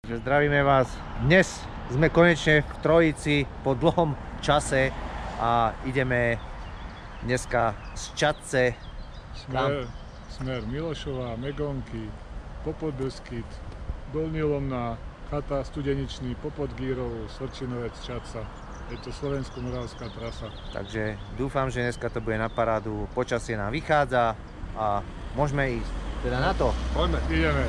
Zdravíme vás. Dnes sme konečne v Trojici po dlhom čase a ideme dneska z Čadce. Smer Milošova, Megonky, Popod-Beskyt, Dolný Lomná, Chata, Studeničný, Popod-Gírov, Svrčinovec, Čadca. Je to slovensko-moravská trasa. Takže dúfam, že dneska to bude na parádu. Počasie nám vychádza a môžeme ísť. Teda na to. Poďme. Ideme.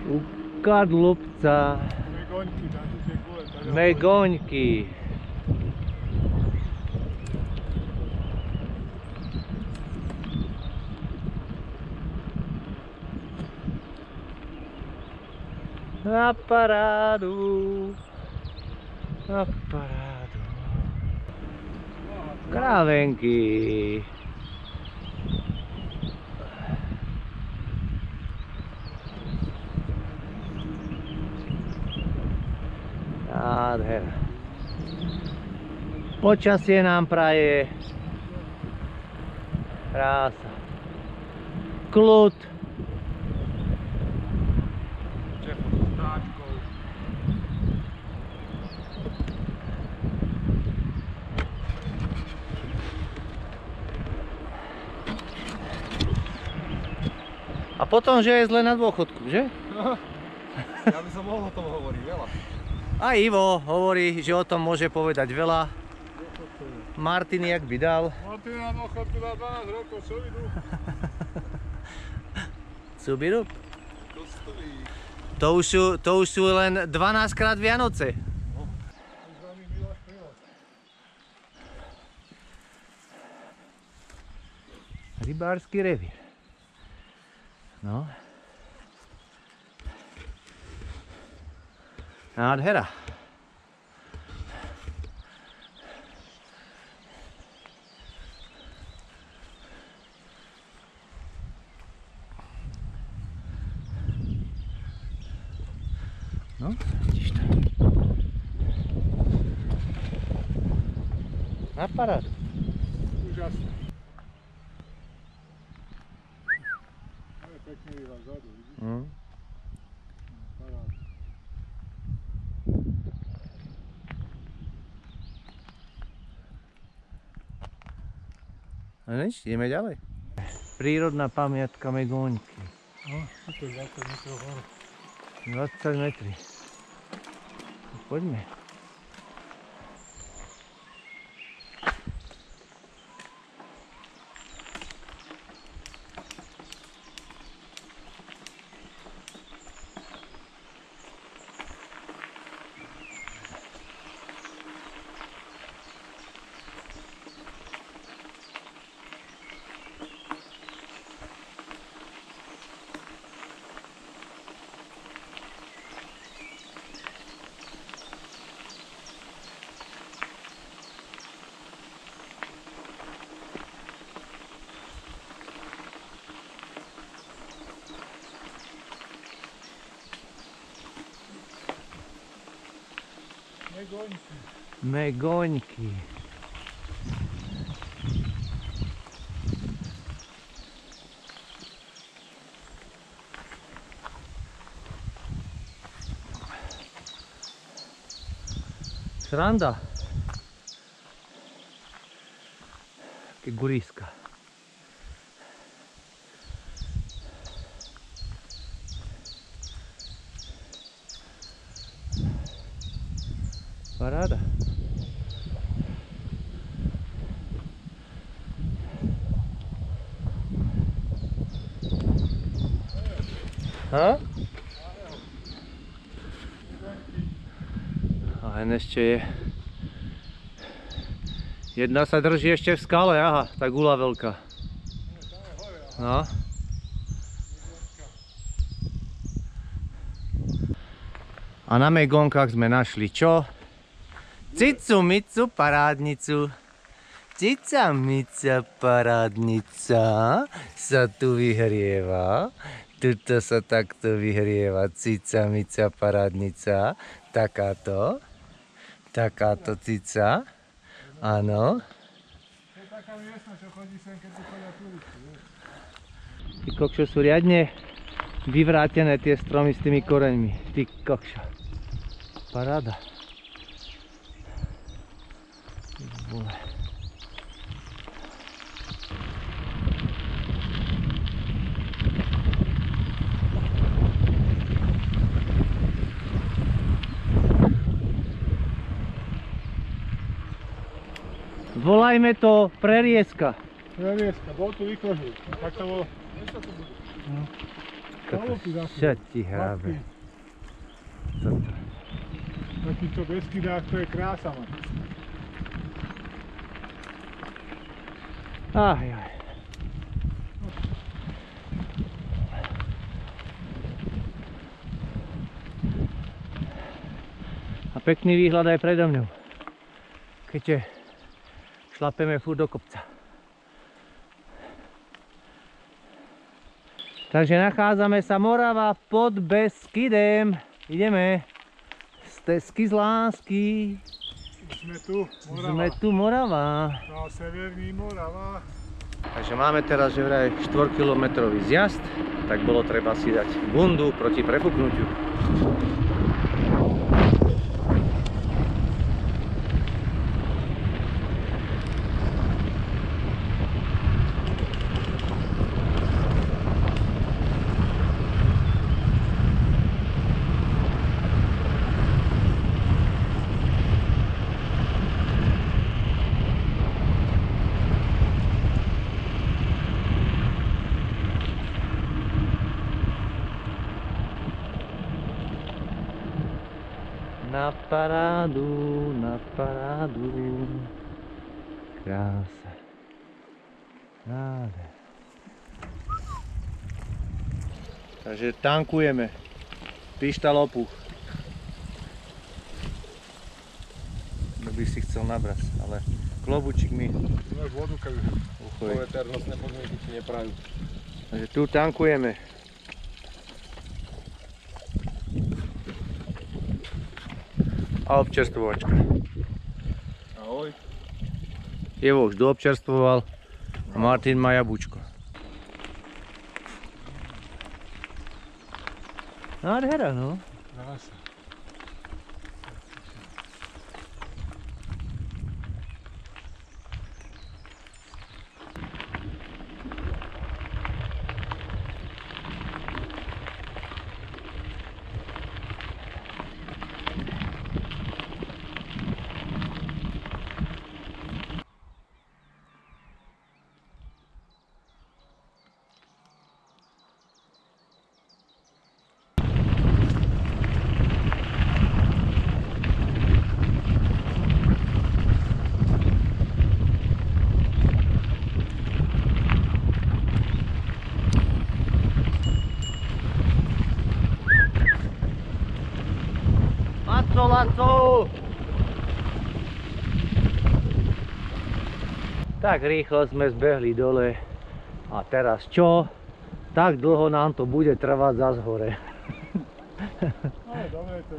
U Kadlubca. Megoňky, tam sú tie kule. Megoňky. Na parádu. Na parádu. Krávenky. Nádhera. Počasie nám praje. Krása. Kľud. A potom, že je zle na dôchodku, že? Ja by som mohol o tom hovoriť veľa. A Ivo hovorí, že o tom môže povedať veľa. Martin, jak by dal? Martin na dôchodku dá 12 rokov, čo idú? Cubirup? To už sú len 12 krát Vianoce. Rybársky revír. No. Nádhera. No, vidíš to. Na parádu. Úžasné. Je pekný výraz zadu, vidíš? Paráda. No nič, ideme ďalej. Prírodná pamiatka Megoňky. No, to je 20 metrov hore. 20 metrí. Poďme. Megoňky. Sranda. Také guríska. Paráda. Ha? A len ešte je. Jedna sa drží ešte v skale, aha, tá gula veľká. No. A na Megonkách sme našli čo? Cicu micu parádnicu. Cica mica parádnica sa tu vyhrieva. Tuto sa takto vyhrieva cica mica parádnica. Takáto. Takáto cica. Áno. To je taká miestna, čo chodí sem, keď tu chodia turisti. Tí kokšo sú riadne vyvrátené tie stromy s tými koreňmi. Ty kokšo. Paráda. Vole. Volajme to prerieska. Prerieska, bol tu výkožník. Tak to bolo. Čo ti hrabe? Co to? Na týchto Beskydách to je krása, man. Aj. A pekný výhľad aj predo mňou. Keďže šlapeme furt do kopca. Takže nachádzame sa Morava pod Beskydem. Ideme z Tesky z lásky. Sme tu, Morava. Sme tu Morava. No, severní Morava. Takže máme teraz že vraj 4-kilometrový zjazd, tak bolo treba si dať bundu proti prefúknutiu. Na parádu, krása, nádher. Takže tankujeme, pištalopu. Kto by si chcel nabrať, ale klobučík mi Máš vodu, keď uchojí. Poveternostné podmienky ti neprajú. Takže tu tankujeme. A občerstvovačka. Ahoj. Jevo už doobčerstvoval a Martin má jablčko. Nádhera, no. krása. Laco! Tak rýchlo sme zbehli dole a teraz čo? Tak dlho nám to bude trvať zas hore. No, dobre to.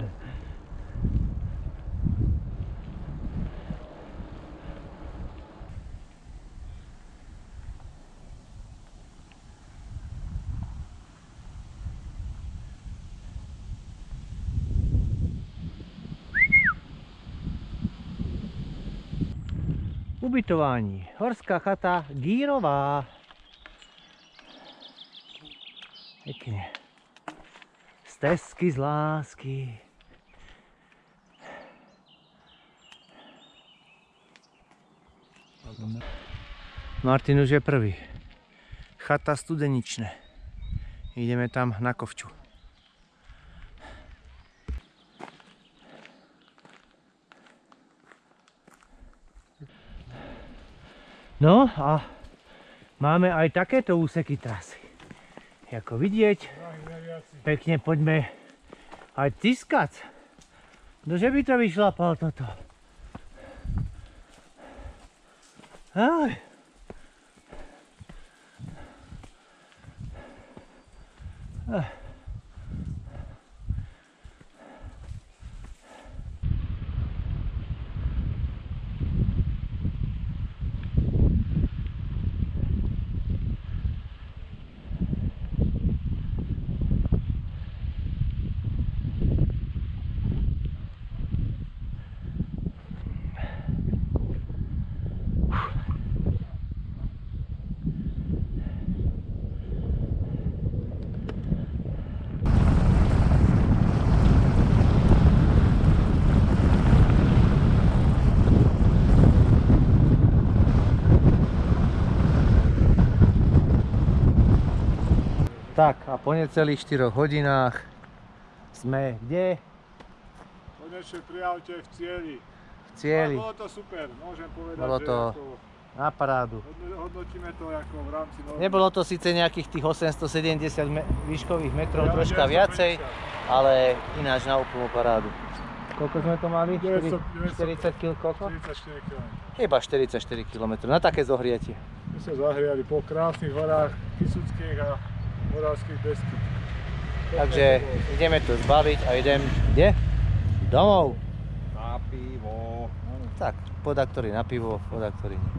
Ubytování. Horská chata Gírová. Pekne. Z Tesky z lásky. Martin už je prvý. Chata Studeničné. Ideme tam na Kovču. No a máme aj takéto úseky trasy. Ako vidieť, pekne poďme aj tiskať. Ktože by to vyšlapal toto? Aj. Tak a po necelých 4 hodinách sme kde? Konečne pri aute v cieli. V cieli. Bolo to super, môžem povedať, Bolo že to ako na parádu. hodnotíme to ako v rámci normy. Nebolo to síce nejakých tých 870 výškových metrov, Ja, troška ja som viacej, menšia. ale ináč na úplnú parádu. Koľko sme to mali? 900, 40 kg koľko? 44 km. Iba 44 km, na také zohrietie. My sa zahriali po krásnych horách Kisuckých a Moravských Beskyd. Takže ideme to zbaviť a idem, kde? Domov. Na pivo. Tak, podaktorí na pivo, podaktorí nie.